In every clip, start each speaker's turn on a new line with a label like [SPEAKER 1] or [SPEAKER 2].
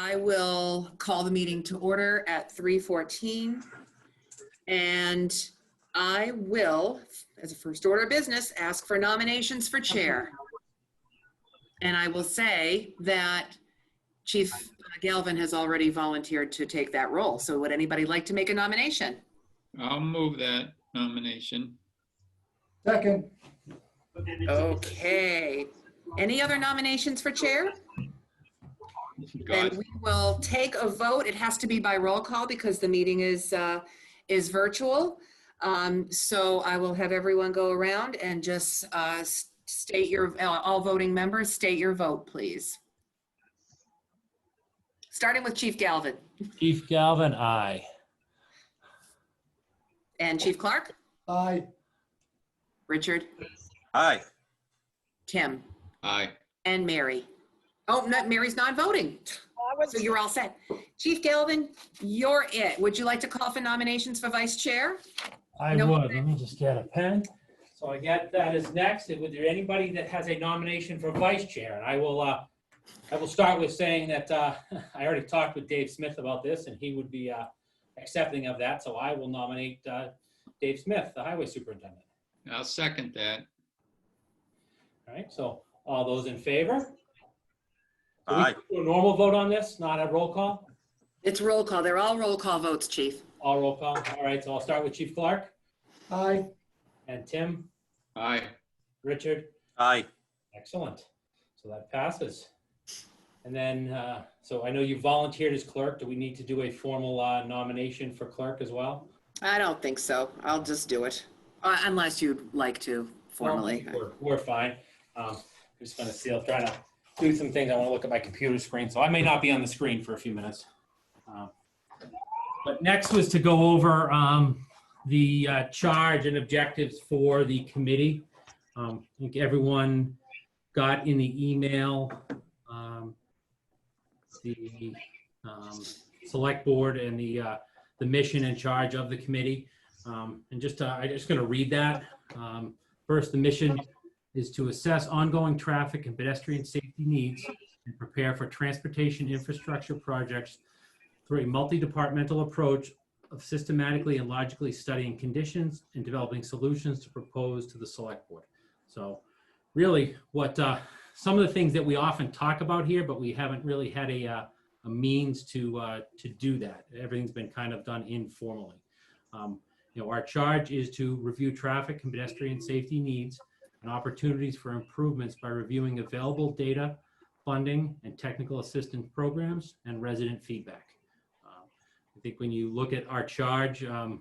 [SPEAKER 1] I will call the meeting to order at 3:14. And I will, as a first order of business, ask for nominations for chair. And I will say that Chief Galvin has already volunteered to take that role. So would anybody like to make a nomination?
[SPEAKER 2] I'll move that nomination.
[SPEAKER 3] Second.
[SPEAKER 1] Okay. Any other nominations for chair? Then
[SPEAKER 2] God,
[SPEAKER 1] we will take a vote. It has to be by roll call because the meeting is virtual. So I will have everyone go around and just state your, all voting members, state your vote, please. Starting with Chief Galvin.
[SPEAKER 4] Chief Galvin, aye.
[SPEAKER 1] And Chief Clark?
[SPEAKER 3] Aye.
[SPEAKER 1] Richard?
[SPEAKER 5] Aye.
[SPEAKER 1] Tim?
[SPEAKER 2] aye.
[SPEAKER 1] And Mary? Oh, no, Mary's not voting. So you're all set. Chief Galvin, you're it. Would you like to call for nominations for vice chair?
[SPEAKER 4] I
[SPEAKER 1] No.
[SPEAKER 4] would. Let me just get a pen. So I get that is next. Would there anybody that has a nomination for vice chair? And I will start with saying that I already talked with Dave Smith about this, and he would be accepting of that. So I will nominate Dave Smith, the highway superintendent.
[SPEAKER 2] I'll second that.
[SPEAKER 4] All right. So all those in favor? So we
[SPEAKER 5] Aye.
[SPEAKER 4] can do a normal vote on this, not a roll call?
[SPEAKER 1] It's roll call. They're all roll call votes, Chief.
[SPEAKER 4] All roll call. All right. So I'll start with Chief Clark
[SPEAKER 3] Aye.
[SPEAKER 4] and Tim,
[SPEAKER 2] Aye.
[SPEAKER 4] Richard.
[SPEAKER 5] Aye.
[SPEAKER 4] Excellent. So that passes. And then, so I know you volunteered as clerk. Do we need to do a formal nomination for clerk as well?
[SPEAKER 1] I don't think so. I'll just do it. Unless you'd like to formally.
[SPEAKER 4] We're fine. I'm just going to see, I'm trying to do some things. I want to look at my computer screen, so I may not be on the screen for a few minutes. But next was to go over the charge and objectives for the committee. I think everyone got in the email the select board and the mission and charge of the committee. And just I'm just going to read that. First, the mission is to assess ongoing traffic and pedestrian safety needs and prepare for transportation infrastructure projects through a multi-departmental approach of systematically and logically studying conditions and developing solutions to propose to the select board. So really what some of the things that we often talk about here, but we haven't really had a means to do that. Everything's been kind of done informally. Our charge is to review traffic and pedestrian safety needs and opportunities for improvements by reviewing available data, funding, and technical assistance programs and resident feedback. I think when you look at our charge, a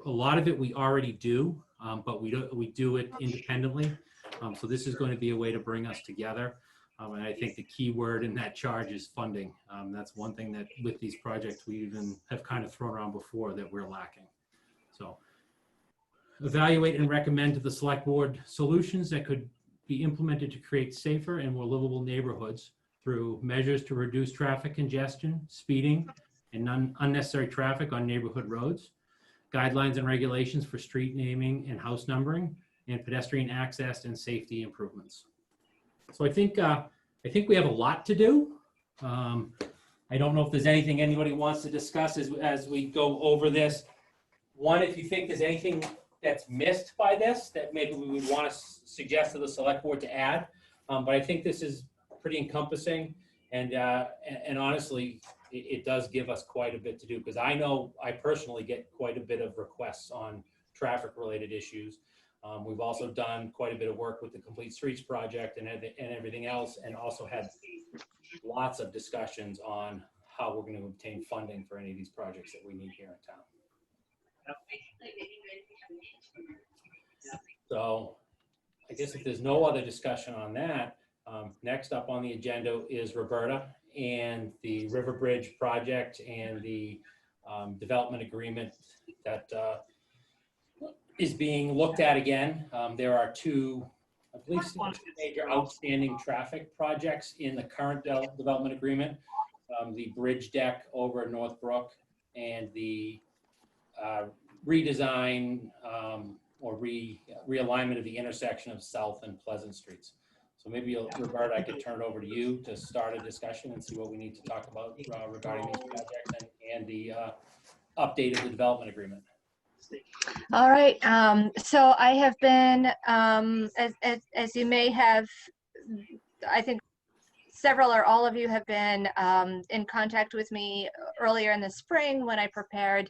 [SPEAKER 4] lot of it we already do, but we do it independently. So this is going to be a way to bring us together. And I think the key word in that charge is funding. That's one thing that with these projects we even have kind of thrown around before that we're lacking. So evaluate and recommend to the select board solutions that could be implemented to create safer and more livable neighborhoods through measures to reduce traffic congestion, speeding, and unnecessary traffic on neighborhood roads, guidelines and regulations for street naming and house numbering, and pedestrian access and safety improvements. So I think we have a lot to do. I don't know if there's anything anybody wants to discuss as we go over this. One, if you think there's anything that's missed by this that maybe we would want to suggest to the select board to add. But I think this is pretty encompassing, and honestly, it does give us quite a bit to do, because I know I personally get quite a bit of requests on traffic related issues. We've also done quite a bit of work with the Complete Streets project and everything else, and also had lots of discussions on how we're going to obtain funding for any of these projects that we need here in town. So I guess if there's no other discussion on that, next up on the agenda is Roberta and the River Bridge project and the development agreement that is being looked at again. There are two, I believe, major outstanding traffic projects in the current development agreement. The bridge deck over at Northbrook and the redesign or realignment of the intersection of South and Pleasant Streets. So maybe, Roberta, I could turn it over to you to start a discussion and see what we need to talk about regarding these projects and the update of the development agreement.
[SPEAKER 5] All right. So I have been, as you may have, I think several or all of you have been in contact with me earlier in the spring when I prepared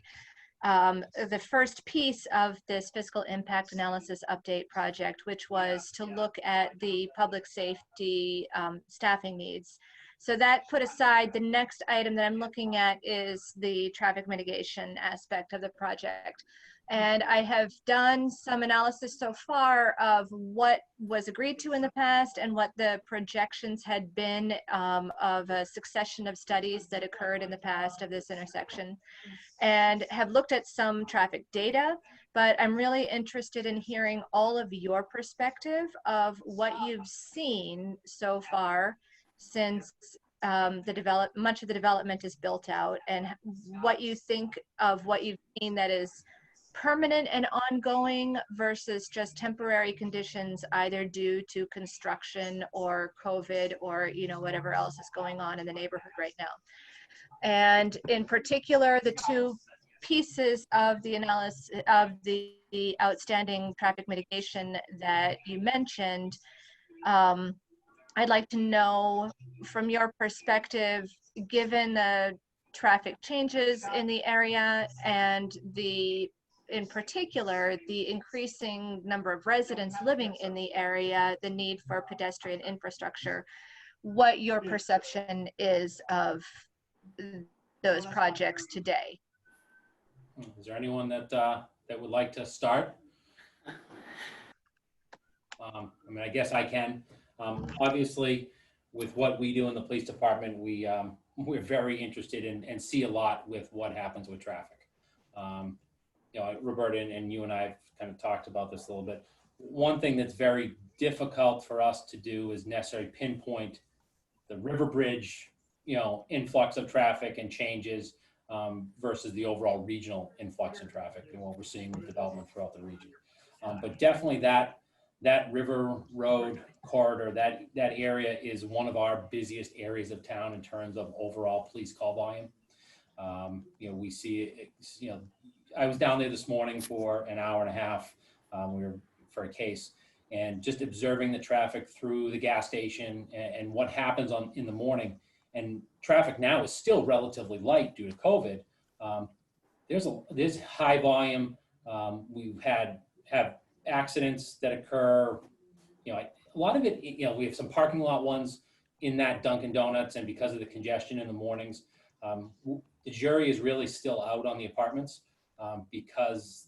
[SPEAKER 5] the first piece of this fiscal impact analysis update project, which was to look at the public safety staffing needs. So that put aside, the next item that I'm looking at is the traffic mitigation aspect of the project. And I have done some analysis so far of what was agreed to in the past and what the projections had been of a succession of studies that occurred in the past of this intersection, and have looked at some traffic data, but I'm really interested in hearing all of your perspective of what you've seen so far since much of the development is built out, and what you think of what you've seen that is permanent and ongoing versus just temporary conditions, either due to construction or COVID or, you know, whatever else is going on in the neighborhood right now. And in particular, the two pieces of the analysis of the outstanding traffic mitigation that you mentioned, I'd like to know from your perspective, given the traffic changes in the area and in particular, the increasing number of residents living in the area, the need for pedestrian infrastructure, what your perception is of those projects today.
[SPEAKER 4] Is there anyone that would like to start? I mean, I guess I can. Obviously, with what we do in the police department, we're very interested in and see a lot with what happens with traffic. You know, Roberta and you and I have kind of talked about this a little bit. One thing that's very difficult for us to do is necessarily pinpoint the River Bridge, you know, influx of traffic and changes versus the overall regional influx in traffic and what we're seeing with development throughout the region. But definitely that River Road corridor, that area is one of our busiest areas of town in terms of overall police call volume. You know, we see it, you know, I was down there this morning for an hour and a half. We were for a case, and just observing the traffic through the gas station and what happens in the morning. And traffic now is still relatively light due to COVID. There's high volume. We've have accidents that occur. You know, a lot of it. You know, we have some parking lot ones in that Dunkin' Donuts, and because of the congestion in the mornings, the jury is really still out on the apartments because,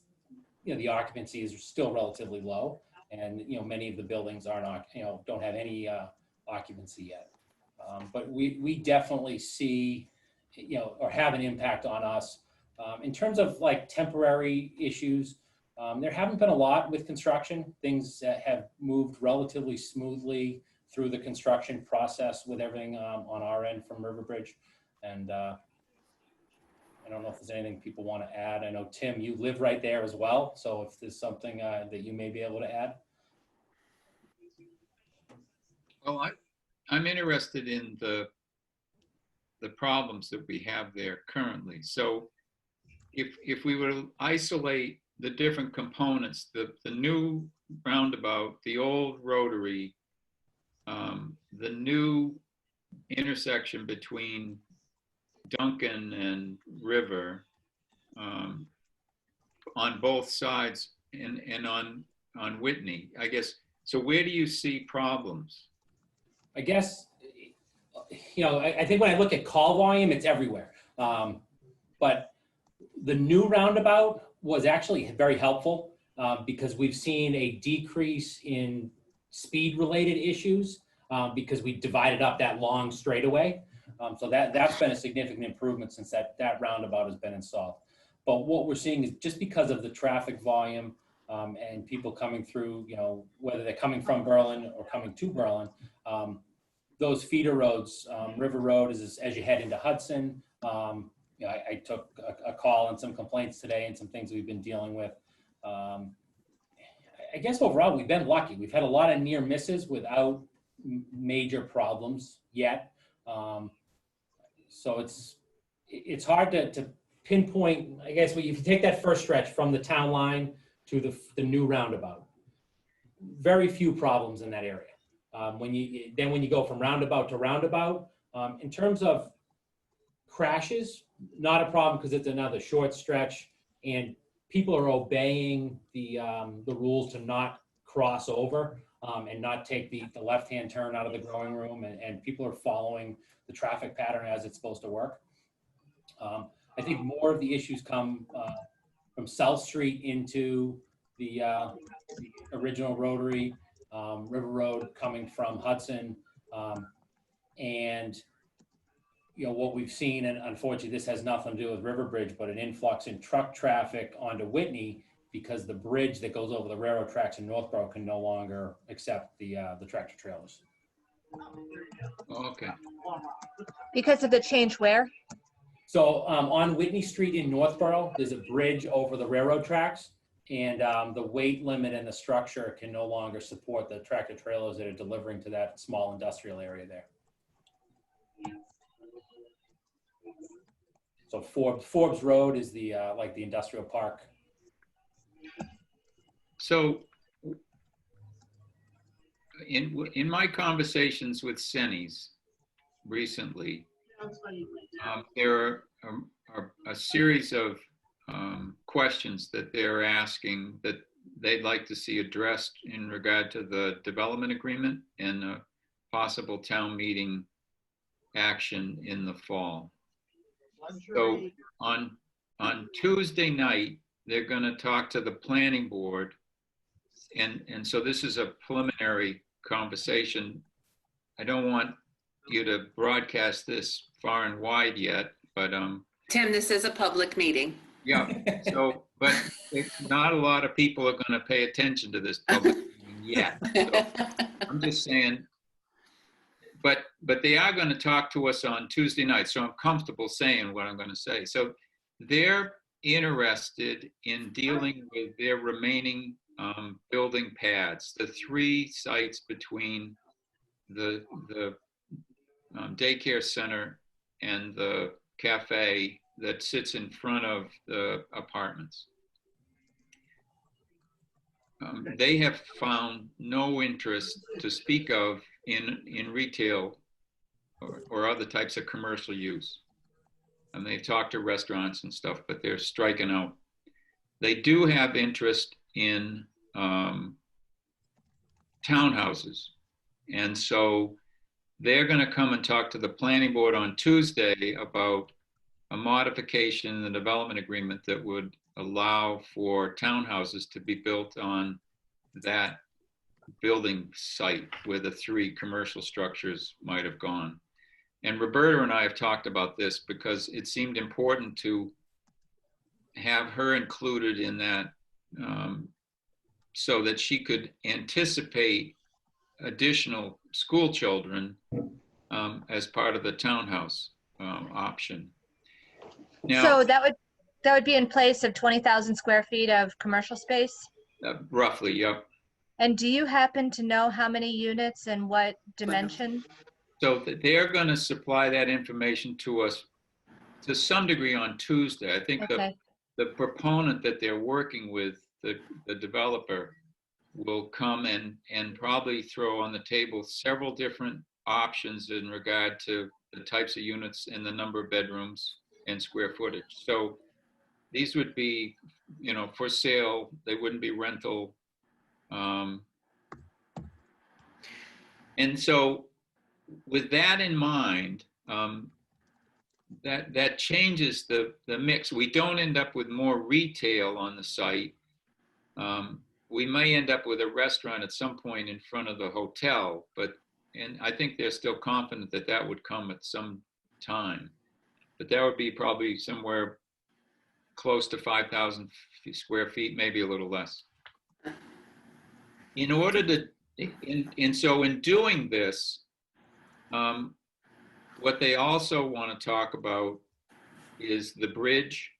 [SPEAKER 4] you know, the occupancy is still relatively low, and, you know, many of the buildings aren't, you know, don't have any occupancy yet. But we definitely see, you know, or have an impact on us. In terms of like temporary issues, there haven't been a lot with construction. Things have moved relatively smoothly through the construction process with everything on our end from River Bridge. And I don't know if there's anything people want to add. I know, Tim, you live right there as well. So if there's something that you may be able to add.
[SPEAKER 2] Well, I'm interested in the problems that we have there currently. So if we were to isolate the different components, the new roundabout, the old rotary, the new intersection between Duncan and River, on both sides, and on Whitney, I guess. So where do you see problems?
[SPEAKER 4] I guess, you know, I think when I look at call volume, it's everywhere. But the new roundabout was actually very helpful because we've seen a decrease in speed-related issues because we divided up that long straightaway. So that's been a significant improvement since that roundabout has been installed. But what we're seeing is just because of the traffic volume and people coming through, you know, whether they're coming from Berlin or coming to Berlin, those feeder roads, River Road is as you head into Hudson. You know, I took a call and some complaints today and some things we've been dealing with. I guess overall we've been lucky. We've had a lot of near misses without major problems yet. So it's hard to pinpoint, I guess, if you take that first stretch from the town line to the new roundabout, very few problems in that area. When you go from roundabout to roundabout, in terms of crashes, not a problem because it's another short stretch and people are obeying the rules to not cross over and not take the left-hand turn out of the growing room, and people are following the traffic pattern as it's supposed to work. I think more of the issues come from South Street into the original Rotary, River Road coming from Hudson, and what we've seen, and unfortunately this has nothing to do with River Bridge, but an influx in truck traffic onto Whitney because the bridge that goes over the railroad tracks in Northborough can no longer accept the tractor trailers.
[SPEAKER 2] Okay.
[SPEAKER 5] Because of the change where?
[SPEAKER 4] So on Whitney Street in Northborough, there's a bridge over the railroad tracks, and the weight limit and the structure can no longer support the tractor trailers that are delivering to that small industrial area there. So Forbes Road is the like the industrial park.
[SPEAKER 2] So in my conversations with Sennies recently, there are a series of questions that they're asking that they'd like to see addressed in regard to the development agreement and a possible town meeting action in the fall. So on Tuesday night, they're going to talk to the planning board. And so this is a preliminary conversation. I don't want you to broadcast this far and wide yet, but
[SPEAKER 1] Tim, this is a public meeting.
[SPEAKER 2] yeah. So, but not a lot of people are going to pay attention to this public meeting yet. So I'm just saying. But they are going to talk to us on Tuesday night, so I'm comfortable saying what I'm going to say. So they're interested in dealing with their remaining building pads, the 3 sites between the daycare center and the cafe that sits in front of the apartments. They have found no interest to speak of in retail or other types of commercial use. And they've talked to restaurants and stuff, but they're striking out. They do have interest in townhouses. And so they're going to come and talk to the planning board on Tuesday about a modification in the development agreement that would allow for townhouses to be built on that building site where the 3 commercial structures might have gone. And Roberta and I have talked about this because it seemed important to have her included in that so that she could anticipate additional school children as part of the townhouse option. Now,
[SPEAKER 5] So that would be in place of 20,000 square feet of commercial space?
[SPEAKER 2] Roughly, yep.
[SPEAKER 5] And do you happen to know how many units and what dimension?
[SPEAKER 2] So they're going to supply that information to us to some degree on Tuesday. I think
[SPEAKER 5] Okay.
[SPEAKER 2] the proponent that they're working with, the developer, will come and probably throw on the table several different options in regard to the types of units and the number of bedrooms and square footage. So these would be, for sale. They wouldn't be rental. And so with that in mind, that changes the mix. We don't end up with more retail on the site. We may end up with a restaurant at some point in front of the hotel, and I think they're still confident that that would come at some time. But that would be probably somewhere close to 5,000 square feet, maybe a little less. In order to, so in doing this, what they also want to talk about is the bridge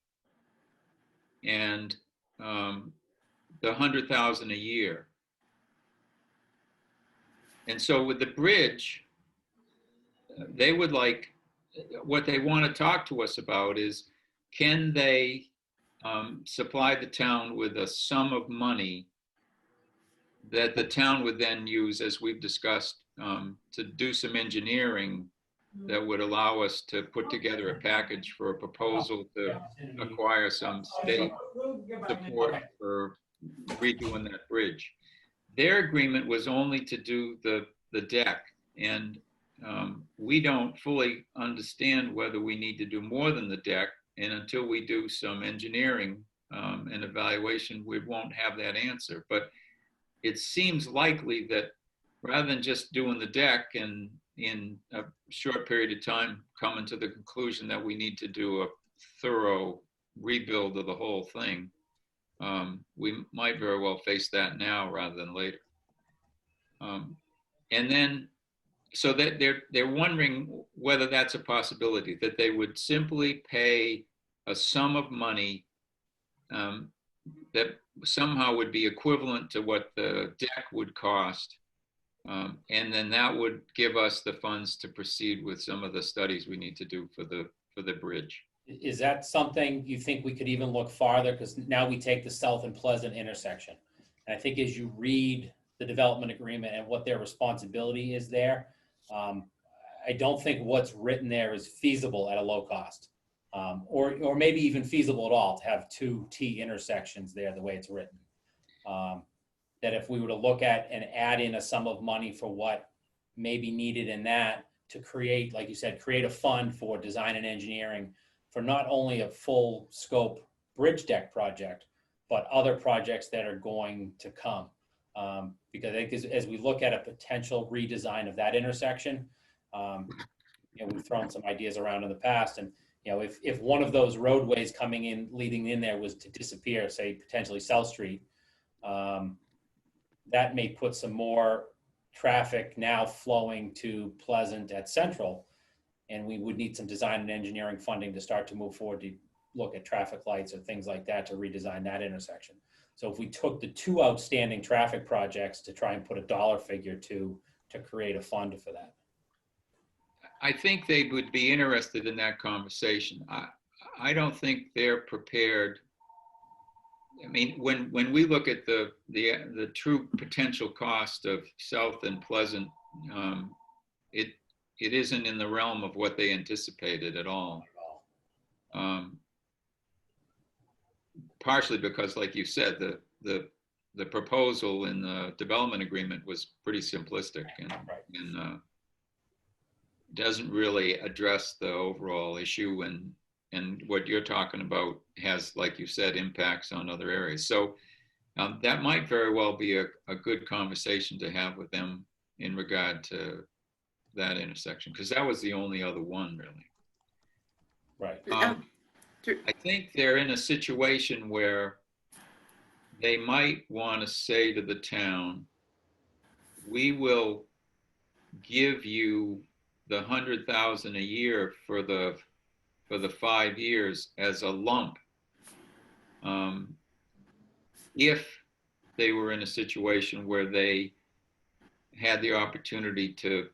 [SPEAKER 2] and the 100,000 a year. And so with the bridge, they would like, what they want to talk to us about is, can they supply the town with a sum of money that the town would then use, as we've discussed, to do some engineering that would allow us to put together a package for a proposal to acquire some state support for redoing that bridge. Their agreement was only to do the deck, and we don't fully understand whether we need to do more than the deck, and until we do some engineering and evaluation, we won't have that answer. But it seems likely that rather than just doing the deck and in a short period of time coming to the conclusion that we need to do a thorough rebuild of the whole thing, we might very well face that now rather than later. And then, so that they're wondering whether that's a possibility, that they would simply pay a sum of money that somehow would be equivalent to what the deck would cost. And then that would give us the funds to proceed with some of the studies we need to do for the bridge.
[SPEAKER 6] Is that something you think we could even look farther? Because now we take the South and Pleasant intersection. And I think as you read the development agreement and what their responsibility is there, I don't think what's written there is feasible at a low cost. Or maybe even feasible at all to have two T intersections there the way it's written. That if we were to look at and add in a sum of money for what may be needed in that to create, like you said, create a fund for design and engineering for not only a full scope bridge deck project, but other projects that are going to come. Because I think as we look at a potential redesign of that intersection, we've thrown some ideas around in the past, and if one of those roadways coming in, leading in there was to disappear, say potentially South Street, that may put some more traffic now flowing to Pleasant at Central, and we would need some design and engineering funding to start to move forward to look at traffic lights or things like that to redesign that intersection. So if we took the two outstanding traffic projects to try and put a dollar figure to create a fund for that.
[SPEAKER 2] I think they would be interested in that conversation. I don't think they're prepared. I mean, when we look at the true potential cost of South and Pleasant, it isn't in the realm of what they anticipated at all. Partially because, like you said, the proposal in the development agreement was pretty simplistic and doesn't really address the overall issue, and what you're talking about has, like you said, impacts on other areas. So that might very well be a good conversation to have with them in regard to that intersection, because that was the only other one, really.
[SPEAKER 6] Right.
[SPEAKER 2] I think they're in a situation where they might want to say to the town, we will give you the 100,000 a year for the 5 years as a lump. If they were in a situation where they had the opportunity to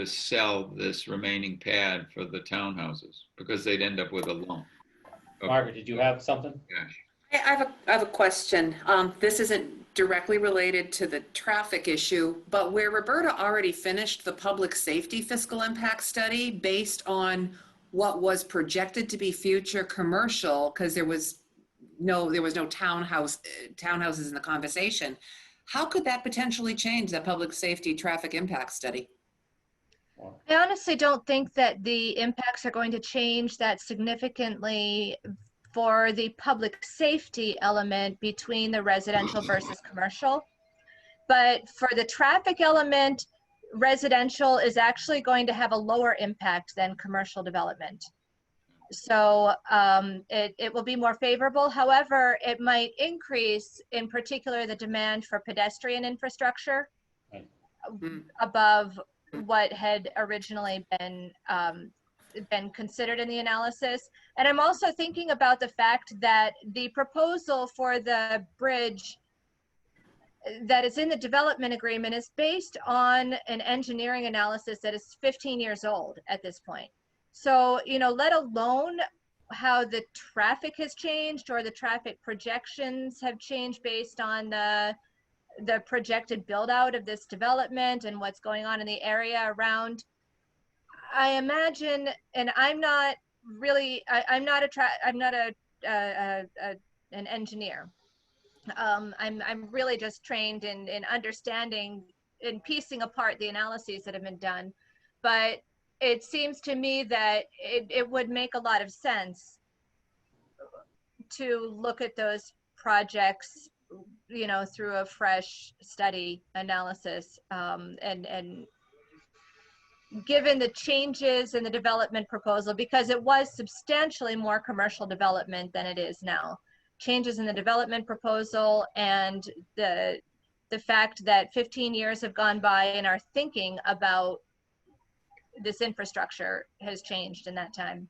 [SPEAKER 2] sell this remaining pad for the townhouses, because they'd end up with a lump.
[SPEAKER 6] Margaret, did you have something?
[SPEAKER 2] Yeah.
[SPEAKER 1] I have a question. This isn't directly related to the traffic issue, but where Roberta already finished the public safety fiscal impact study based on what was projected to be future commercial, because there was no townhouses in the conversation. How could that potentially change the public safety traffic impact study?
[SPEAKER 5] I honestly don't think that the impacts are going to change that significantly for the public safety element between the residential versus commercial. But for the traffic element, residential is actually going to have a lower impact than commercial development. So it will be more favorable. However, it might increase, in particular, the demand for pedestrian infrastructure above what had originally been considered in the analysis. And I'm also thinking about the fact that the proposal for the bridge that is in the development agreement is based on an engineering analysis that is 15 years old at this point. So, you know, let alone how the traffic has changed or the traffic projections have changed based on the projected build out of this development and what's going on in the area around. I imagine, and I'm not really, I'm not an engineer. I'm really just trained in understanding and piecing apart the analyses that have been done. But it seems to me that it would make a lot of sense to look at those projects, you know, through a fresh study analysis, and given the changes in the development proposal, because it was substantially more commercial development than it is now. Changes in the development proposal and the fact that 15 years have gone by and our thinking about this infrastructure has changed in that time.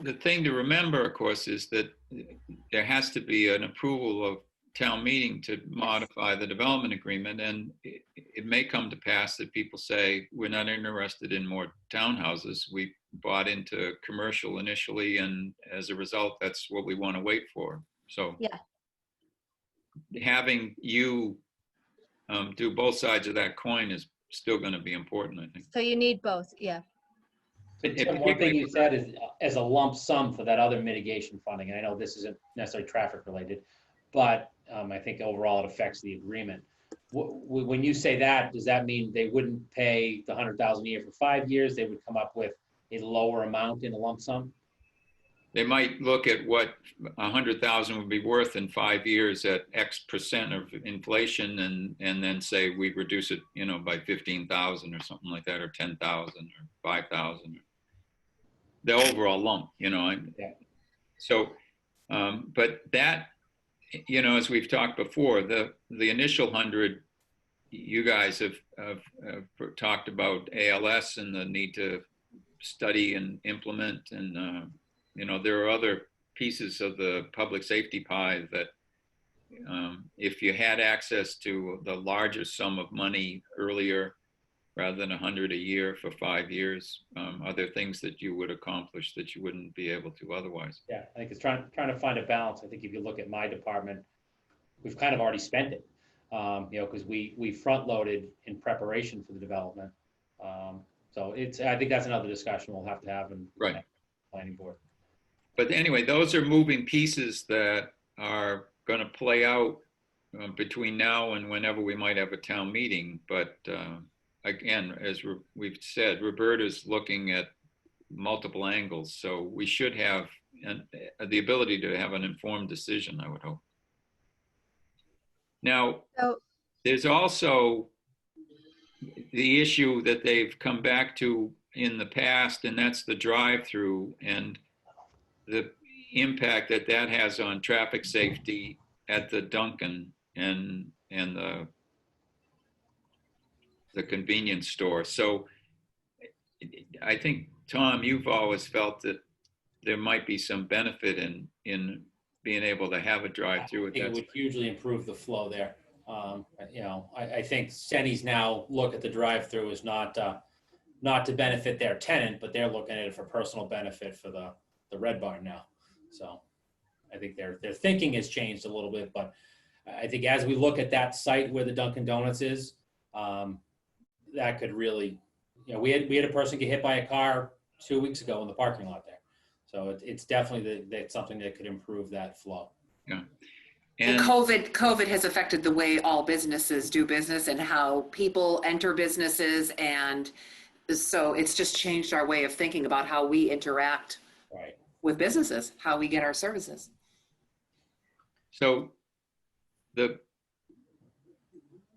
[SPEAKER 2] The thing to remember, of course, is that there has to be an approval of town meeting to modify the development agreement. And it may come to pass that people say, we're not interested in more townhouses. We bought into commercial initially, and as a result, that's what we want to wait for. So
[SPEAKER 5] Yeah.
[SPEAKER 2] Having you do both sides of that coin is still going to be important, I think.
[SPEAKER 5] So you need both, yeah.
[SPEAKER 6] But Tim, one thing you said is as a lump sum for that other mitigation funding, and I know this isn't necessarily traffic related, but I think overall it affects the agreement. When you say that, does that mean they wouldn't pay the 100,000 a year for 5 years? They would come up with a lower amount in a lump sum?
[SPEAKER 2] They might look at what 100,000 would be worth in 5 years at X% of inflation, and then say we reduce it, you know, by 15,000 or something like that, or 10,000 or 5,000. The overall lump, you know.
[SPEAKER 6] Yeah.
[SPEAKER 2] So, but that, you know, as we've talked before, the initial 100, you guys have talked about ALS and the need to study and implement, and you know, there are other pieces of the public safety pie that if you had access to the larger sum of money earlier, rather than 100 a year for 5 years, are there things that you would accomplish that you wouldn't be able to otherwise?
[SPEAKER 6] Yeah, I think it's trying to find a balance. I think if you look at my department, we've kind of already spent it, you know, because we front loaded in preparation for the development. So I think that's another discussion we'll have to have in
[SPEAKER 2] Right.
[SPEAKER 6] planning board.
[SPEAKER 2] But anyway, those are moving pieces that are going to play out between now and whenever we might have a town meeting. But again, as we've said, Roberta's looking at multiple angles, so we should have the ability to have an informed decision, I would hope. Now, there's also the issue that they've come back to in the past, and that's the drive-through and the impact that that has on traffic safety at the Dunkin' and the convenience store. So I think, Tom, you've always felt that there might be some benefit in being able to have a drive-through.
[SPEAKER 6] I think it would hugely improve the flow there. You know, I think Senni's now look at the drive-through as not to benefit their tenant, but they're looking at it for personal benefit for the Red Barn now. So I think their thinking has changed a little bit, but I think as we look at that site where the Dunkin' Donuts is, that could really, you know, we had a person get hit by a car 2 weeks ago in the parking lot there. So it's definitely that's something that could improve that flow.
[SPEAKER 2] Yeah.
[SPEAKER 1] And COVID has affected the way all businesses do business and how people enter businesses. And so it's just changed our way of thinking about how we interact
[SPEAKER 6] Right.
[SPEAKER 1] with businesses, how we get our services.
[SPEAKER 2] So the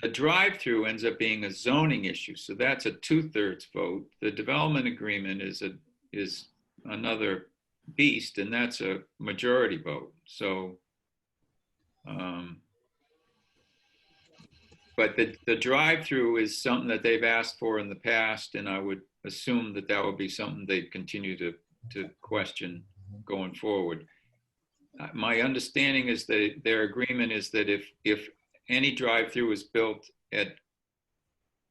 [SPEAKER 2] drive-through ends up being a zoning issue. So that's a 2/3 vote. The development agreement is another beast, and that's a majority vote. So, but the drive-through is something that they've asked for in the past, and I would assume that that would be something they'd continue to question going forward. My understanding is that their agreement is that if any drive-through is built at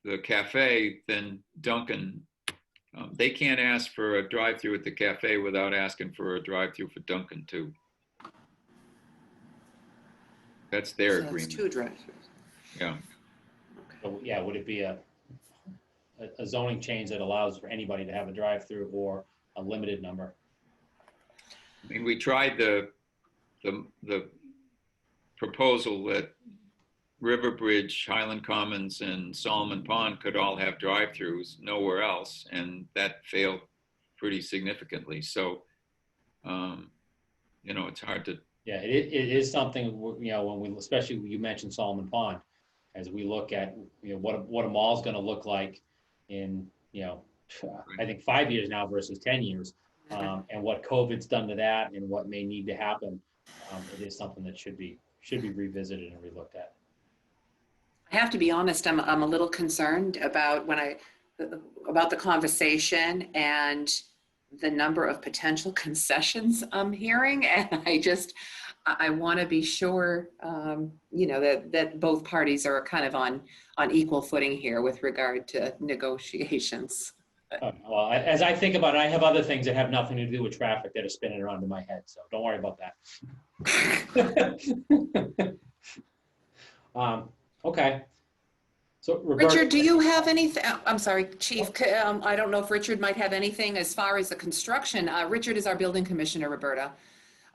[SPEAKER 2] the cafe, then Dunkin', they can't ask for a drive-through at the cafe without asking for a drive-through for Dunkin' too. That's their
[SPEAKER 1] So that's
[SPEAKER 2] agreement.
[SPEAKER 1] 2 drive-throughs.
[SPEAKER 2] Yeah.
[SPEAKER 6] So, yeah, would it be a zoning change that allows for anybody to have a drive-through or a limited number?
[SPEAKER 2] I mean, we tried the proposal that Riverbridge, Highland Commons, and Solomon Pond could all have drive-throughs, nowhere else, and that failed pretty significantly. So, you know, it's hard to.
[SPEAKER 6] Yeah, it is something, you know, when we, especially you mentioned Solomon Pond, as we look at, you know, what a mall's gonna look like in, you know, I think 5 years now versus 10 years, and what COVID's done to that and what may need to happen, it is something that should be revisited and relooked at.
[SPEAKER 1] I have to be honest, I'm a little concerned about about the conversation and the number of potential concessions I'm hearing. And I want to be sure, you know, that both parties are kind of on equal footing here with regard to negotiations.
[SPEAKER 6] Well, as I think about it, I have other things that have nothing to do with traffic that are spinning around in my head, so don't worry about that. Okay. So Roberta,
[SPEAKER 1] Richard, do you have anything? I'm sorry, Chief. I don't know if Richard might have anything as far as the construction. Richard is our building commissioner, Roberta.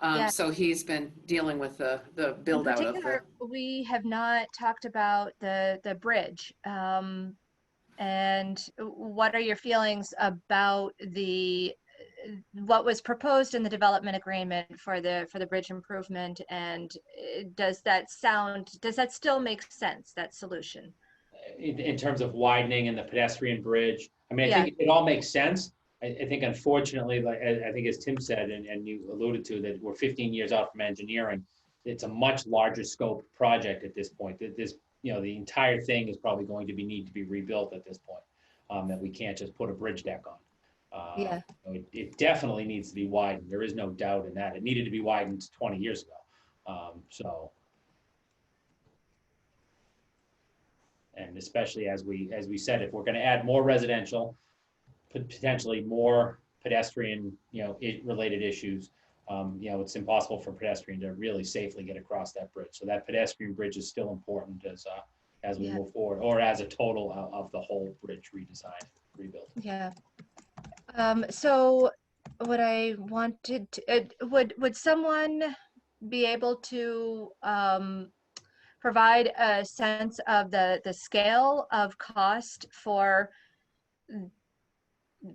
[SPEAKER 5] Yeah.
[SPEAKER 1] So he's been dealing with the build
[SPEAKER 5] In
[SPEAKER 1] out of the.
[SPEAKER 5] particular, we have not talked about the bridge. And what are your feelings about what was proposed in the development agreement for the bridge improvement? And does that still make sense, that solution?
[SPEAKER 6] in terms of widening and the pedestrian bridge, I mean, I
[SPEAKER 5] Yeah.
[SPEAKER 6] think it all makes sense. I think unfortunately, like, I think as Tim said, and you alluded to, that we're 15 years out from engineering. It's a much larger scope project at this point. This, you know, the entire thing is probably going to need to be rebuilt at this point. That we can't just put a bridge deck on.
[SPEAKER 5] Yeah.
[SPEAKER 6] It definitely needs to be widened. There is no doubt in that. It needed to be widened 20 years ago. And especially as we said, if we're going to add more residential, potentially more pedestrian, you know, related issues, you know, it's impossible for pedestrian to really safely get across that bridge. So that pedestrian bridge is still important as we move forward, or as a total of the whole bridge redesign, rebuild.
[SPEAKER 5] Yeah. So what I wanted to, would someone be able to provide a sense of the scale of cost for,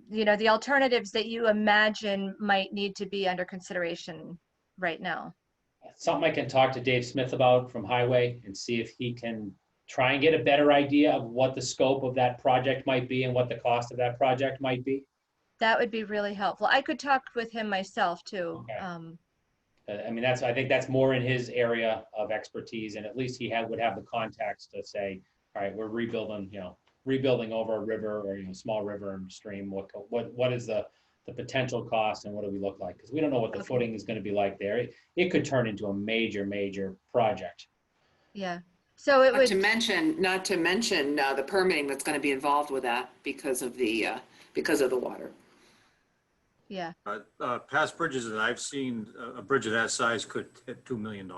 [SPEAKER 5] you know, the alternatives that you imagine might need to be under consideration right now?
[SPEAKER 6] Something I can talk to Dave Smith about from Highway and see if he can try and get a better idea of what the scope of that project might be and what the cost of that project might be.
[SPEAKER 5] That would be really helpful. I could talk with him myself too.
[SPEAKER 6] Okay. I mean, I think that's more in his area of expertise, and at least he would have the contacts to say, all right, we're rebuilding over a river or, you know, small river and stream. What is the potential cost and what do we look like? Because we don't know what the footing is going to be like there. It could turn into a major project.
[SPEAKER 5] Yeah. So it
[SPEAKER 1] Not
[SPEAKER 5] would.
[SPEAKER 1] to mention the permitting that's going to be involved with that because of the water.
[SPEAKER 5] Yeah.
[SPEAKER 7] Past bridges that I've seen, a bridge of that size could hit $2 million.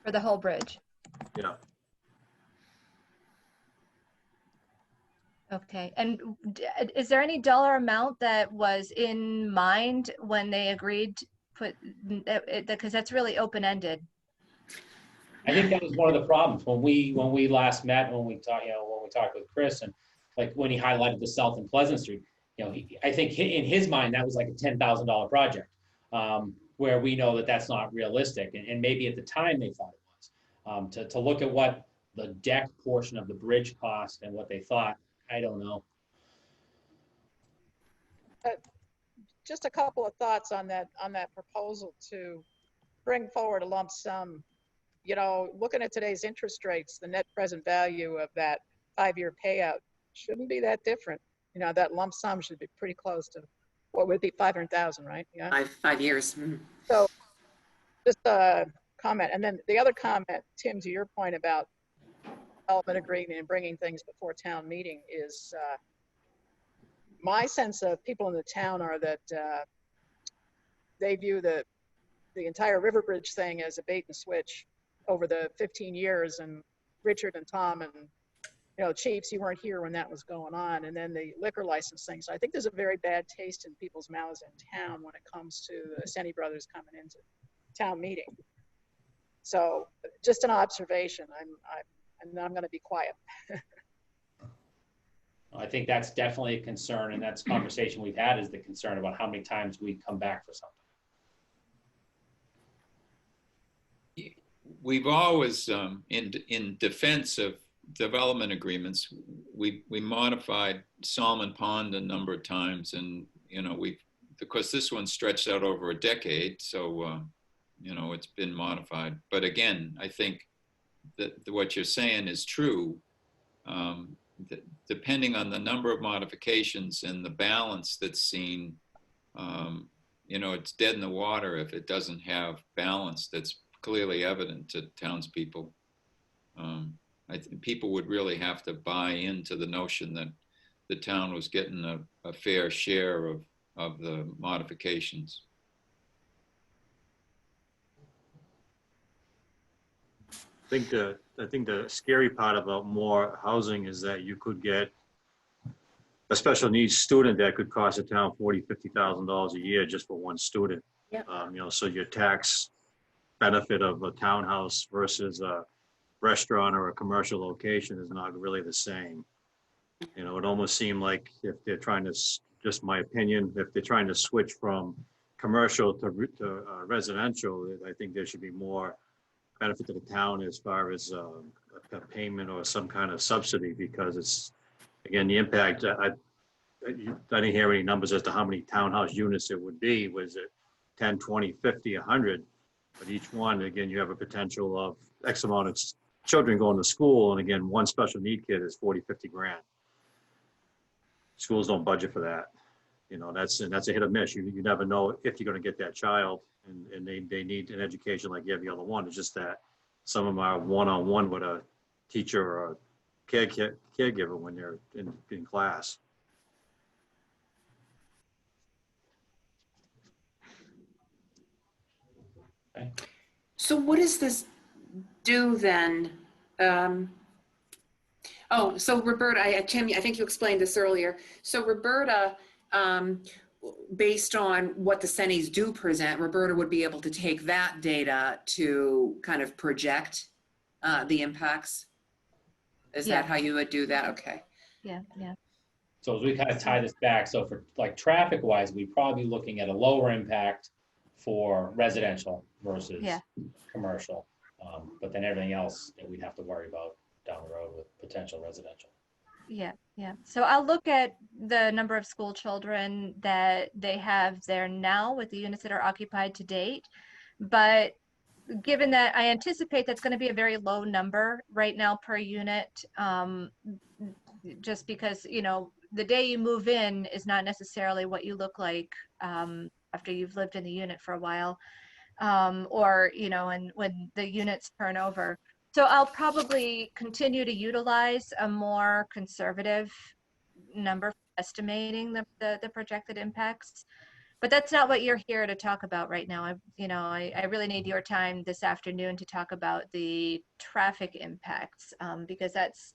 [SPEAKER 5] For the whole bridge.
[SPEAKER 7] Yeah.
[SPEAKER 5] Okay. And is there any dollar amount that was in mind when they agreed to put, because that's really open-ended?
[SPEAKER 6] I think that was one of the problems when we last met, when we talked with Chris, and like when he highlighted the South and Pleasant Street, you know, I think in his mind that was like a $10,000 project, where we know that that's not realistic, and maybe at the time they thought it was. To look at what the deck portion of the bridge cost and what they thought, I don't know.
[SPEAKER 8] Just a couple of thoughts on that proposal to bring forward a lump sum. You know, looking at today's interest rates, the net present value of that 5-year payout shouldn't be that different. You know, that lump sum should be pretty close to what would be 500,000, right? Yeah.
[SPEAKER 1] 5 years.
[SPEAKER 8] So Just a comment, and then the other comment, Tim, to your point about development agreement and bringing things before town meeting is, my sense of people in the town are that they view the entire Riverbridge thing as a bait and switch over the 15 years, and Richard and Tom and, you know, Chiefs, you weren't here when that was going on, and then the liquor license thing. So I think there's a very bad taste in people's mouths in town when it comes to the Seni brothers coming into town meeting. So just an observation. And I'm going to be quiet.
[SPEAKER 6] I think that's definitely a concern, and that's a conversation we've had, is the concern about how many times we come back for something.
[SPEAKER 2] We've always, in defense of development agreements, we modified Salmon Pond a number of times, and, you know, because this one stretched out over a decade, so, you know, it's been modified. But again, I think that what you're saying is true. Depending on the number of modifications and the balance that's seen, you know, it's dead in the water if it doesn't have balance that's clearly evident to townspeople. I think people would really have to buy into the notion that the town was getting a fair share of the modifications.
[SPEAKER 7] I think the scary part about more housing is that you could get a special needs student that could cost the town $40,000-$50,000 a year just for one student.
[SPEAKER 1] Yep.
[SPEAKER 7] You know, so your tax benefit of a townhouse versus a restaurant or a commercial location is not really the same. You know, it almost seemed like if they're trying to, just my opinion, if they're trying to switch from commercial to residential, I think there should be more benefit to the town as far as a payment or some kind of subsidy, because it's, again, the impact, I didn't hear any numbers as to how many townhouse units it would be. Was it 10, 20, 50, 100? But each one, again, you have a potential of X amount of children going to school. And again, one special need kid is 40, 50 grand. Schools don't budget for that. You know, that's a hit or miss. You never know if you're going to get that child, and they need an education like every other one. It's just that some of them are one-on-one with a teacher or a caregiver when they're in class.
[SPEAKER 6] Okay.
[SPEAKER 1] So what does this do then? So Roberta, Tim, I think you explained this earlier. So Roberta, based on what the Senis do present, Roberta would be able to take that data to kind of project the impacts. Is
[SPEAKER 5] Yeah.
[SPEAKER 1] that how you would do that? Okay.
[SPEAKER 5] Yeah, yeah.
[SPEAKER 6] So as we kind of tie this back, so for like traffic wise, we'd probably be looking at a lower impact for residential versus
[SPEAKER 5] Yeah.
[SPEAKER 6] commercial. But then everything else that we'd have to worry about down the road with potential residential.
[SPEAKER 5] Yeah, yeah. So I'll look at the number of school children that they have there now with the units that are occupied to date. But given that I anticipate that's going to be a very low number right now per unit, just because, you know, the day you move in is not necessarily what you look like after you've lived in the unit for a while, or, you know, and when the units turn over. So I'll probably continue to utilize a more conservative number for estimating the projected impacts. But that's not what you're here to talk about right now. I really need your time this afternoon to talk about the traffic impacts, because that's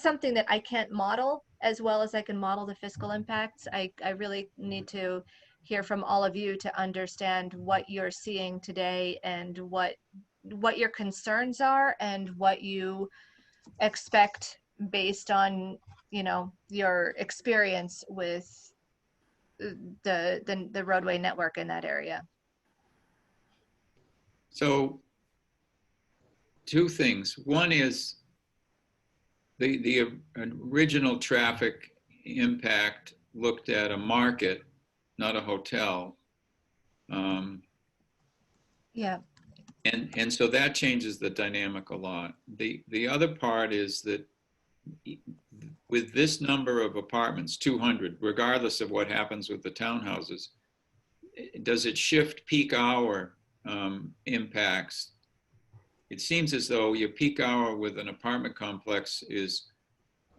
[SPEAKER 5] something that I can't model as well as I can model the fiscal impacts. I really need to hear from all of you to understand what you're seeing today and what your concerns are and what you expect based on, you know, your experience with the roadway network in that area.
[SPEAKER 2] So two things. One is the original traffic impact looked at a market, not a hotel.
[SPEAKER 5] Yeah.
[SPEAKER 2] And so that changes the dynamic a lot. The other part is that with this number of apartments, 200, regardless of what happens with the townhouses, does it shift peak hour impacts, it seems as though your peak hour with an apartment complex is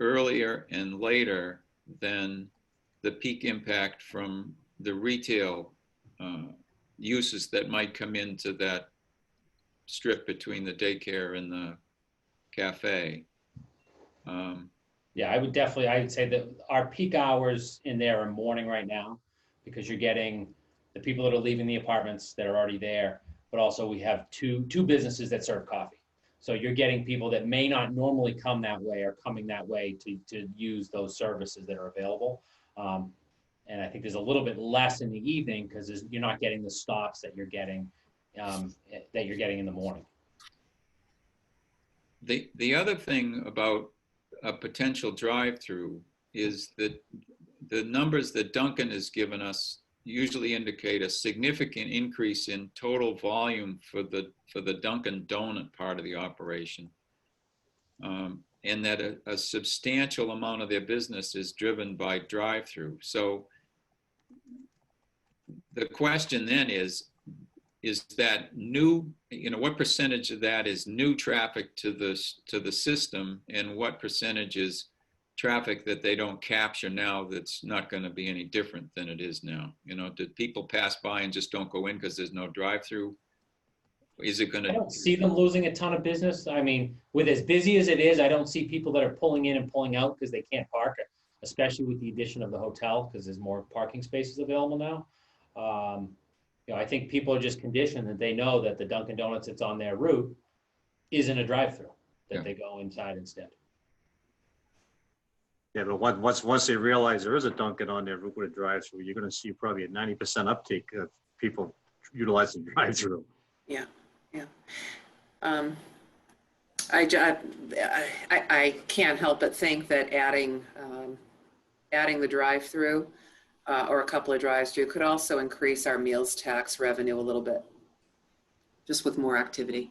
[SPEAKER 2] earlier and later than the peak impact from the retail uses that might come into that strip between the daycare and the cafe.
[SPEAKER 6] Yeah, I would say that our peak hours in there are morning right now, because you're getting the people that are leaving the apartments that are already there, but also we have two businesses that serve coffee. So you're getting people that may not normally come that way or coming that way to use those services that are available. And I think there's a little bit less in the evening because you're not getting the stops that you're getting in the morning.
[SPEAKER 2] The other thing about a potential drive-through is that the numbers that Dunkin' has given us usually indicate a significant increase in total volume for the Dunkin' Donut part of the operation. And that a substantial amount of their business is driven by drive-through. So the question then is that new, what percentage of that is new traffic to the system, and what percentage is traffic that they don't capture now that's not going to be any different than it is now? Do people pass by and just don't go in because there's no drive-through? Is it going to?
[SPEAKER 6] I don't see them losing a ton of business. I mean, with as busy as it is, I don't see people that are pulling in and pulling out because they can't park, especially with the addition of the hotel, because there's more parking spaces available now. I think people are just conditioned that they know that the Dunkin' Donuts that's on their route isn't a drive-through, that they go inside instead.
[SPEAKER 7] Yeah, but once they realize there is a Dunkin' on their route with a drive-through, you're going to see probably a 90% uptake of people utilizing drive-through.
[SPEAKER 1] Yeah. I can't help but think that adding the drive-through or a couple of drive-through could also increase our meals tax revenue a little bit, just with more activity.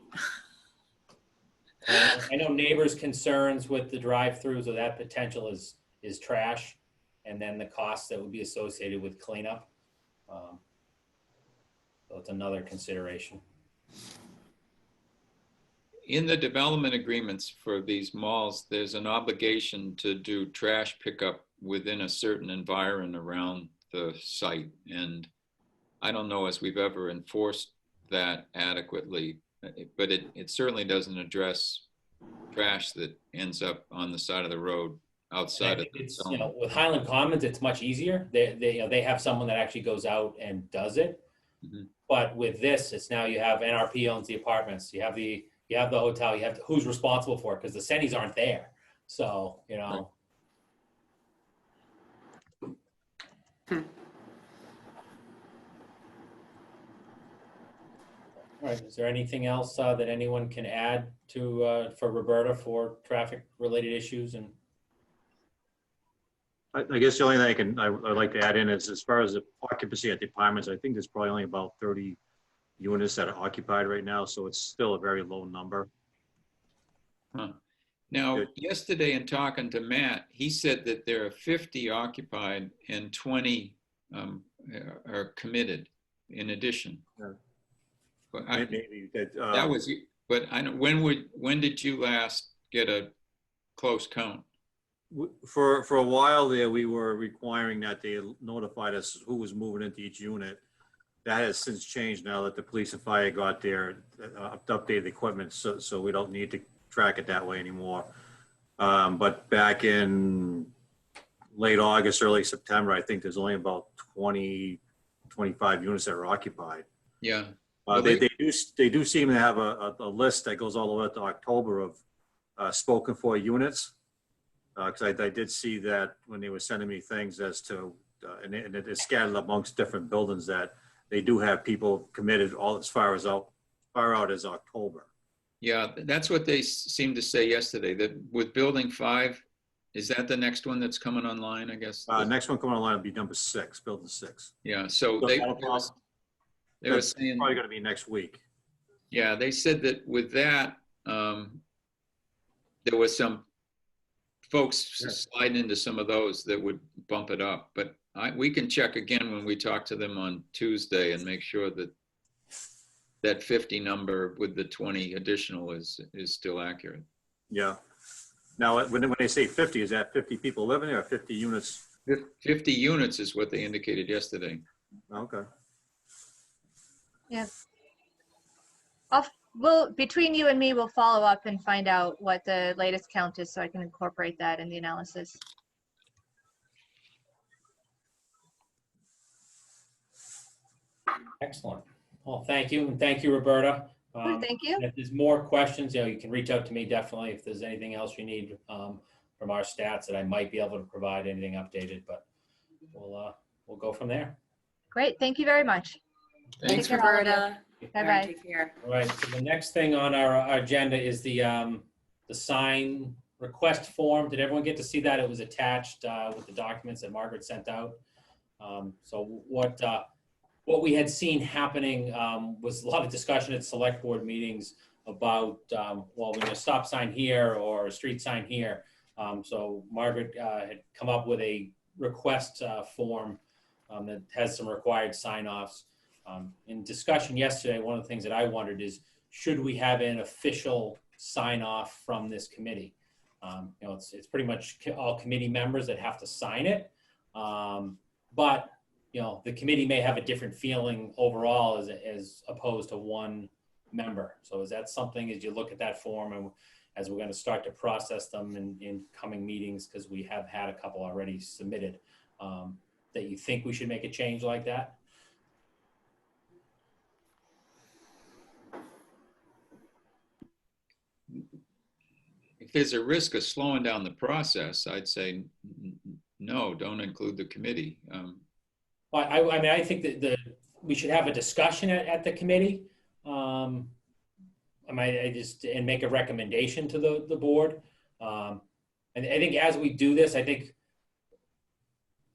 [SPEAKER 6] I know neighbors' concerns with the drive-through, so that potential is trash, and then the costs that would be associated with cleanup. So it's another consideration.
[SPEAKER 2] In the development agreements for these malls, there's an obligation to do trash pickup within a certain environment around the site. And I don't know as we've ever enforced that adequately, but it certainly doesn't address trash that ends up on the side of the road outside of the zone.
[SPEAKER 6] With Highland Commons, it's much easier. They have someone that actually goes out and does it.
[SPEAKER 2] Mm-hmm.
[SPEAKER 6] But with this, it's now you have NRP owns the apartments. You have the hotel. You have who's responsible for it, because the Sennies aren't there. So
[SPEAKER 2] Right.
[SPEAKER 6] All right. Is there anything else that anyone can add to for Roberta for traffic-related issues? And
[SPEAKER 7] I guess the only thing I'd like to add in is, as far as the occupancy at the apartments, I think there's probably only about 30 units that are occupied right now, so it's still a very low number.
[SPEAKER 2] Huh. Now, yesterday in talking to Matt, he said that there are 50 occupied and 20 are committed in addition.
[SPEAKER 7] Yeah.
[SPEAKER 2] But
[SPEAKER 7] Maybe
[SPEAKER 2] that was, but I know, when did you last get a close count?
[SPEAKER 7] for a while there, we were requiring that they notified us who was moving into each unit. That has since changed now that the police and fire got their updated equipment, so we don't need to track it that way anymore. But back in late August, early September, I think there's only about 20, 25 units that are occupied.
[SPEAKER 2] Yeah.
[SPEAKER 7] They do seem to have a list that goes all the way up to October of spoken for units. Because I did see that when they were sending me things as to, and it is scattered amongst different buildings, that they do have people committed all as far out as October.
[SPEAKER 2] Yeah, that's what they seemed to say yesterday, that with building 5, is that the next one that's coming online, I guess?
[SPEAKER 7] Next one coming online will be number 6, building 6.
[SPEAKER 2] Yeah, so
[SPEAKER 7] So
[SPEAKER 2] they were
[SPEAKER 7] that's
[SPEAKER 2] saying,
[SPEAKER 7] probably going to be next week.
[SPEAKER 2] yeah, they said that with that, there was some folks sliding into some of those that would bump it up. But we can check again when we talk to them on Tuesday and make sure that that 50 number with the 20 additional is still accurate.
[SPEAKER 7] Yeah. Now, when they say 50, is that 50 people living there or 50 units?
[SPEAKER 2] 50 units is what they indicated yesterday.
[SPEAKER 7] Okay.
[SPEAKER 5] Between you and me, we'll follow up and find out what the latest count is so I can incorporate that in the analysis.
[SPEAKER 6] Excellent. Well, thank you, and thank you, Roberta.
[SPEAKER 5] Thank you.
[SPEAKER 6] If there's more questions, you can reach out to me definitely if there's anything else you need from our stats that I might be able to provide, anything updated, but we'll go from there.
[SPEAKER 5] Great. Thank you very much.
[SPEAKER 1] Thanks,
[SPEAKER 5] Take care, all of you.
[SPEAKER 1] Roberta. All right,
[SPEAKER 5] Bye-bye.
[SPEAKER 1] take care.
[SPEAKER 6] All right, so the next thing on our agenda is the sign request form. Did everyone get to see that? It was attached with the documents that Margaret sent out. So what we had seen happening was a lot of discussion at select board meetings about, well, we're gonna stop sign here or a street sign here. So Margaret had come up with a request form that has some required sign-offs. In discussion yesterday, one of the things that I wondered is, should we have an official sign-off from this committee? It's pretty much all committee members that have to sign it. But the committee may have a different feeling overall as opposed to one member. So is that something, as you look at that form and as we're going to start to process them in coming meetings, because we have had a couple already submitted, that you think we should make a change like that?
[SPEAKER 2] If there's a risk of slowing down the process, I'd say no, don't include the committee.
[SPEAKER 6] Well, I mean, I think that we should have a discussion at the committee. And make a recommendation to the board. And I think as we do this, I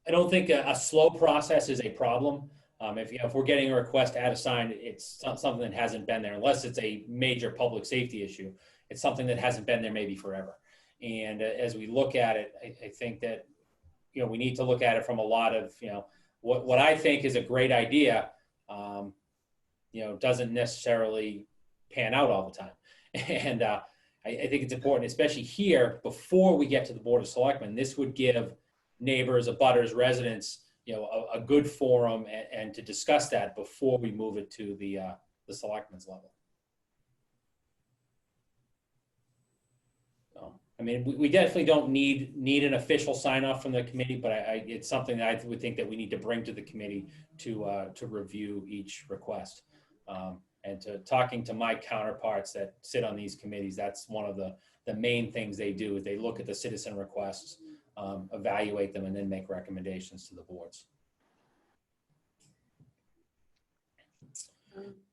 [SPEAKER 6] don't think a slow process is a problem. If we're getting a request to add a sign, it's something that hasn't been there, unless it's a major public safety issue. It's something that hasn't been there maybe forever. And as we look at it, I think that, we need to look at it from a lot of, what I think is a great idea, doesn't necessarily pan out all the time. And I think it's important, especially here, before we get to the Board of Selectmen, this would give neighbors, abutters, residents, a good forum and to discuss that before we move it to the Selectmen's level. So, I mean, we definitely don't need an official sign off from the committee, but it's something that I would think that we need to bring to the committee to review each request. And to talking to my counterparts that sit on these committees, that's one of the main things they do is they look at the citizen requests, evaluate them, and then make recommendations to the boards.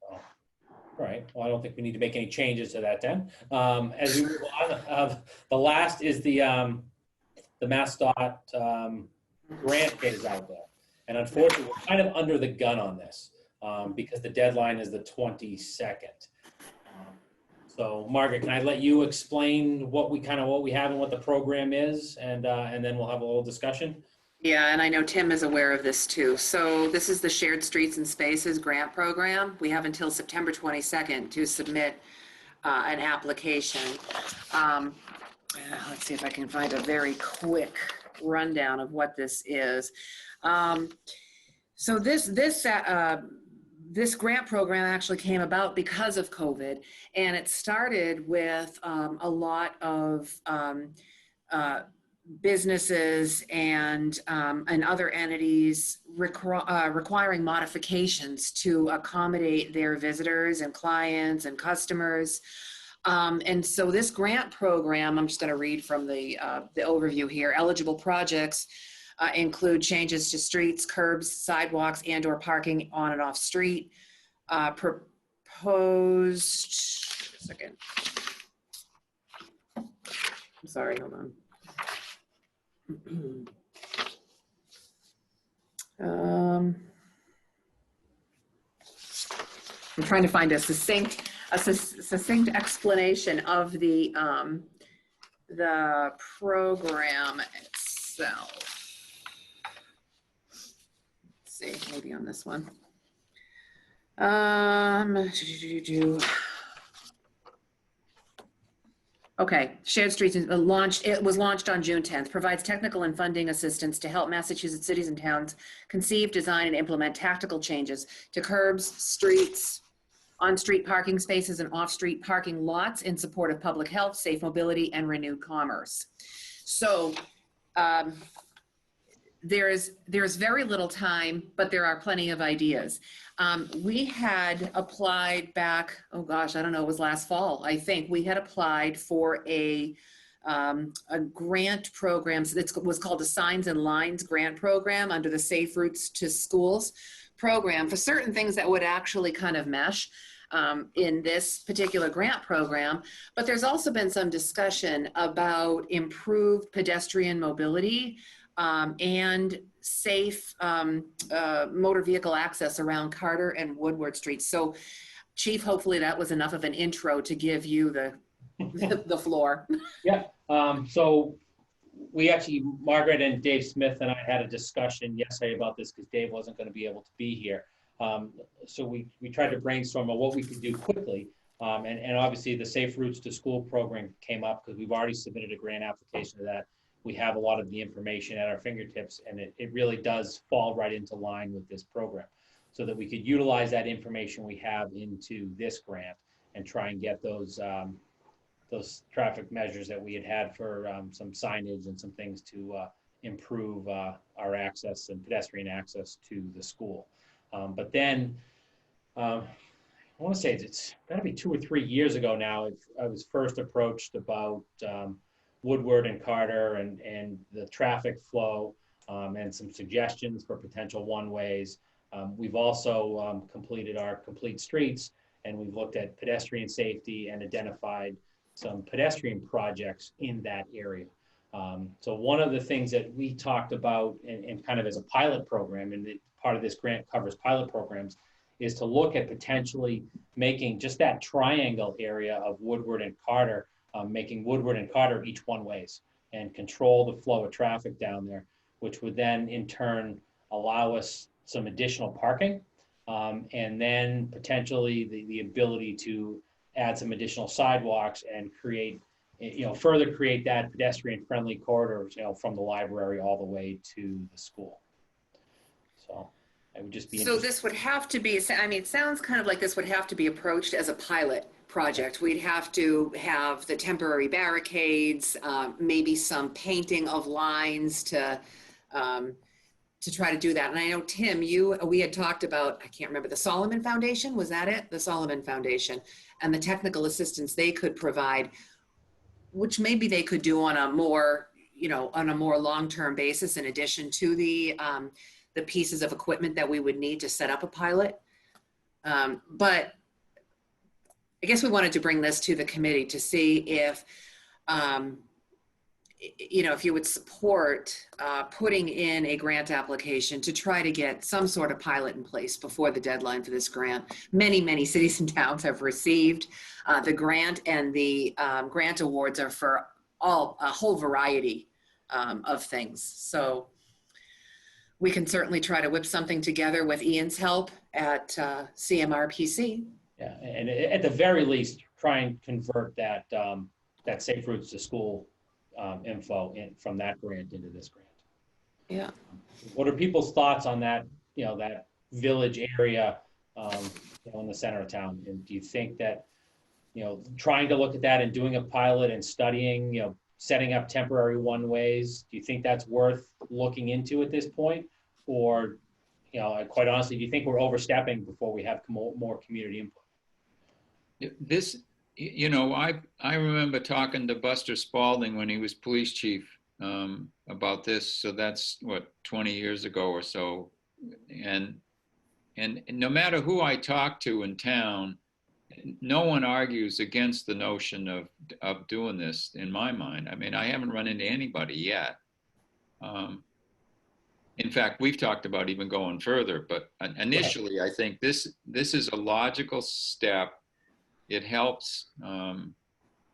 [SPEAKER 6] All right. Well, I don't think we need to make any changes to that then. As we move on, the last is the MassDOT grant is out there. And unfortunately, we're kind of under the gun on this. Because the deadline is the 22nd. So Margaret, can I let you explain what we have and what the program is, and then we'll have a little discussion?
[SPEAKER 1] Yeah, and I know Tim is aware of this too. So this is the Shared Streets and Spaces Grant Program. We have until September 22nd to submit an application. Let's see if I can find a very quick rundown of what this is. So this grant program actually came about because of COVID, and it started with a lot of businesses and other entities requiring modifications to accommodate their visitors and clients and customers. And so this grant program, I'm just going to read from the overview here. Eligible projects include changes to streets, curbs, sidewalks, and/or parking on and off street. Proposed, a second. I'm sorry, hold on. I'm trying to find a succinct explanation of the program itself. Let's see, maybe on this one. Okay, Shared Streets it was launched on June 10th, provides technical and funding assistance to help Massachusetts cities and towns conceive, design, and implement tactical changes to curbs, streets, on-street parking spaces, and off-street parking lots in support of public health, safe mobility, and renewed commerce. So there's very little time, but there are plenty of ideas. We had applied back, oh gosh, I don't know, it was last fall, I think. We had applied for a grant program. So it was called a Signs and Lines grant program under the Safe Routes to Schools program for certain things that would actually kind of mesh in this particular grant program. But there's also been some discussion about improved pedestrian mobility and safe motor vehicle access around Carter and Woodward Streets. So, Chief, hopefully that was enough of an intro to give you the floor.
[SPEAKER 6] Yeah, so we actually, Margaret and Dave Smith and I had a discussion yesterday about this because Dave wasn't going to be able to be here. So we tried to brainstorm on what we could do quickly. And obviously the Safe Routes to School program came up because we've already submitted a grant application to that. We have a lot of the information at our fingertips, and it really does fall right into line with this program so that we could utilize that information we have into this grant and try and get those traffic measures that we had for some signage and some things to improve our access and pedestrian access to the school. But then I want to say it's got to be 2 or 3 years ago now. I was first approached about Woodward and Carter and the traffic flow and some suggestions for potential one-ways. We've also completed our complete streets, and we've looked at pedestrian safety and identified some pedestrian projects in that area. So one of the things that we talked about and kind of as a pilot program, and part of this grant covers pilot programs, is to look at potentially making just that triangle area of Woodward and Carter, making Woodward and Carter each one ways and control the flow of traffic down there, which would then in turn allow us some additional parking and then potentially the ability to add some additional sidewalks and create, further create that pedestrian friendly corridor, from the library all the way to the school. So I would just be
[SPEAKER 1] So this would have to be, I mean, it sounds kind of like this would have to be approached as a pilot project. We'd have to have the temporary barricades, maybe some painting of lines to try to do that. And I know, Tim, we had talked about, I can't remember, the Solomon Foundation, was that it? The Solomon Foundation, and the technical assistance they could provide, which maybe they could do on a more, on a more long-term basis in addition to the pieces of equipment that we would need to set up a pilot. But I guess we wanted to bring this to the committee to see if, if you would support putting in a grant application to try to get some sort of pilot in place before the deadline for this grant. Many, many cities and towns have received the grant, and the grant awards are for a whole variety of things. So we can certainly try to whip something together with Ian's help at CMRPC.
[SPEAKER 6] Yeah, and at the very least, try and convert that that Safe Routes to School info from that grant into this grant.
[SPEAKER 1] Yeah.
[SPEAKER 6] What are people's thoughts on that? That village area, in the center of town. And do you think that, trying to look at that and doing a pilot and studying, setting up temporary one-ways, do you think that's worth looking into at this point? Or, quite honestly, do you think we're overstepping before we have more community input?
[SPEAKER 2] This, I remember talking to Buster Spalding when he was police chief about this. So that's 20 years ago or so. And no matter who I talk to in town, no one argues against the notion of doing this in my mind. I mean, I haven't run into anybody yet. In fact, we've talked about even going further, but initially I think this is a logical step. It helps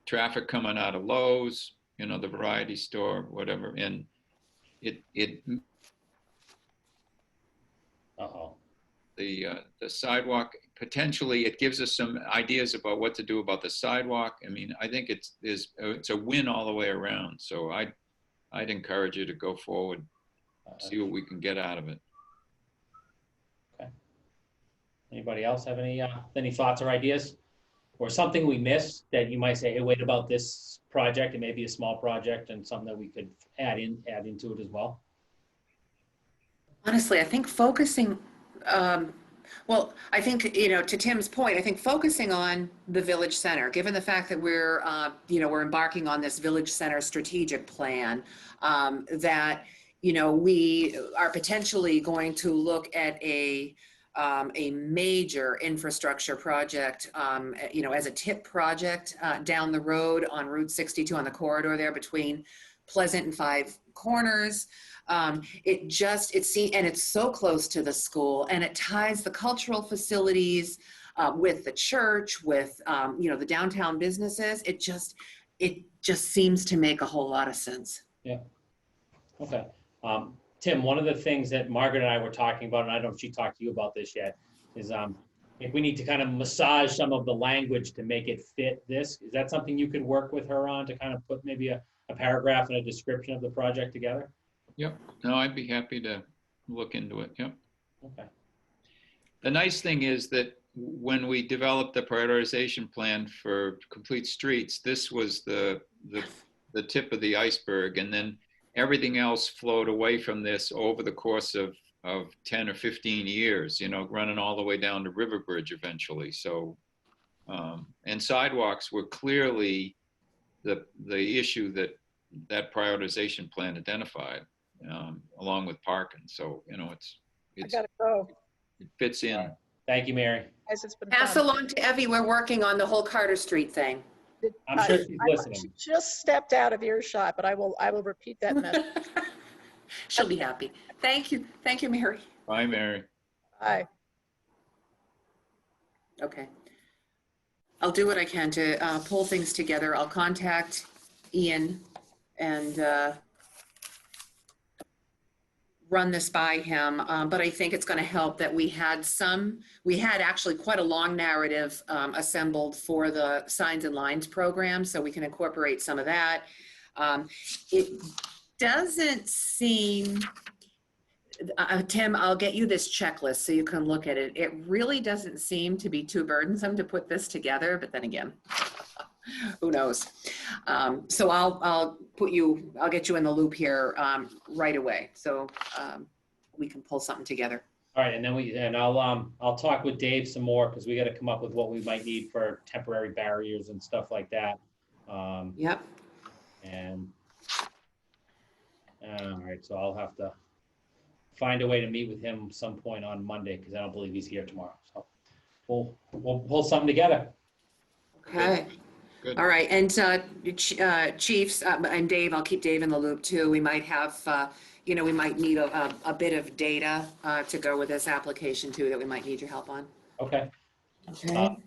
[SPEAKER 2] traffic coming out of Lowe's, the variety store, whatever. And it
[SPEAKER 6] Uh-oh.
[SPEAKER 2] the sidewalk. Potentially, it gives us some ideas about what to do about the sidewalk. I mean, I think it's a win all the way around. So I'd encourage you to go forward, see what we can get out of it.
[SPEAKER 6] Anybody else have any thoughts or ideas? Or something we missed that you might say, hey, wait about this project, it may be a small project and something that we could add into it as well?
[SPEAKER 1] Honestly, I think focusing, well, I think, you know, to Tim's point, I think focusing on the village center, given the fact that we're, you know, we're embarking on this village center strategic plan, that, you know, we are potentially going to look at a major infrastructure project, you know, as a tip project down the road on Route 62 on the corridor there between Pleasant and Five Corners. And it's so close to the school, and it ties the cultural facilities with the church, with, you know, the downtown businesses. It just seems to make a whole lot of sense.
[SPEAKER 6] Yeah. Okay. Tim, one of the things that Margaret and I were talking about, and I don't know if she talked to you about this yet, is if we need to kind of massage some of the language to make it fit this. Is that something you could work with her on to kind of put maybe a paragraph and a description of the project together?
[SPEAKER 2] Yep. No, I'd be happy to look into it. Yep.
[SPEAKER 6] Okay.
[SPEAKER 2] The nice thing is that when we developed the prioritization plan for complete streets, this was the tip of the iceberg, and then everything else flowed away from this over the course of 10 or 15 years, you know, running all the way down to Riverbridge eventually. So, and sidewalks were clearly the issue that prioritization plan identified, along with parking. So, you know,
[SPEAKER 8] I gotta go.
[SPEAKER 2] it fits in.
[SPEAKER 6] Thank you, Mary.
[SPEAKER 8] Guys, it's been
[SPEAKER 1] Pass
[SPEAKER 8] fun.
[SPEAKER 1] along to Evie, we're working on the whole Carter Street thing.
[SPEAKER 6] I'm sure she's
[SPEAKER 8] I
[SPEAKER 6] listening.
[SPEAKER 8] just stepped out of earshot, but I will repeat that message.
[SPEAKER 1] She'll be happy. Thank you, Mary.
[SPEAKER 2] Bye, Mary.
[SPEAKER 8] Bye.
[SPEAKER 1] Okay. I'll do what I can to pull things together. I'll contact Ian and run this by him, but I think it's going to help that we had actually quite a long narrative assembled for the Signs and Lines program, so we can incorporate some of that. It doesn't seem, Tim, I'll get you this checklist so you can look at it. It really doesn't seem to be too burdensome to put this together, but then again, who knows? So I'll get you in the loop here right away, so we can pull something together.
[SPEAKER 6] All right, and then I'll talk with Dave some more, because we got to come up with what we might need for temporary barriers and stuff like that.
[SPEAKER 1] Yep.
[SPEAKER 6] And all right, so I'll have to find a way to meet with him some point on Monday, because I don't believe he's here tomorrow. So we'll pull something together.
[SPEAKER 1] Okay.
[SPEAKER 2] Good.
[SPEAKER 1] All right, and Chiefs and Dave, I'll keep Dave in the loop too. We might have, you know, we might need a bit of data to go with this application too, that we might need your help on.
[SPEAKER 6] Okay.
[SPEAKER 1] Okay.
[SPEAKER 6] All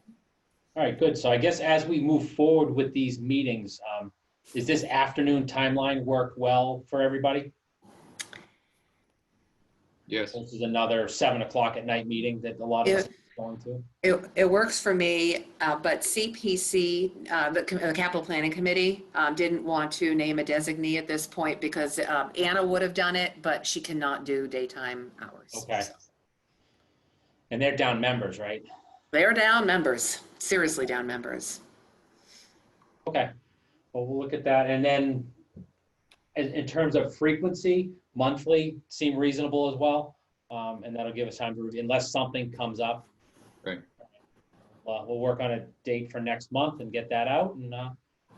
[SPEAKER 6] right, good. So I guess as we move forward with these meetings, does this afternoon timeline work well for everybody?
[SPEAKER 2] Yes.
[SPEAKER 6] This is another 7 o'clock at night meeting that a lot of us are going to.
[SPEAKER 1] It works for me, but CPC, the Capital Planning Committee, didn't want to name a designee at this point because Anna would have done it, but she cannot do daytime hours.
[SPEAKER 6] Okay.
[SPEAKER 1] So.
[SPEAKER 6] And they're down members, right?
[SPEAKER 1] They're down members, seriously down members.
[SPEAKER 6] Okay. Well, we'll look at that. And then in terms of frequency, monthly seem reasonable as well. And that'll give us time to review unless something comes up.
[SPEAKER 2] Right.
[SPEAKER 6] Well, we'll work on a date for next month and get that out. And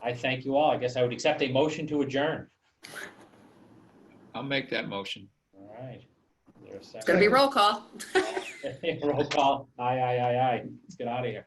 [SPEAKER 6] I thank you all. I guess I would accept a motion to adjourn.
[SPEAKER 2] I'll make that motion.
[SPEAKER 6] All right. Is there a second?
[SPEAKER 1] It's gonna be roll call.
[SPEAKER 6] Roll call. Aye. Let's get out of here.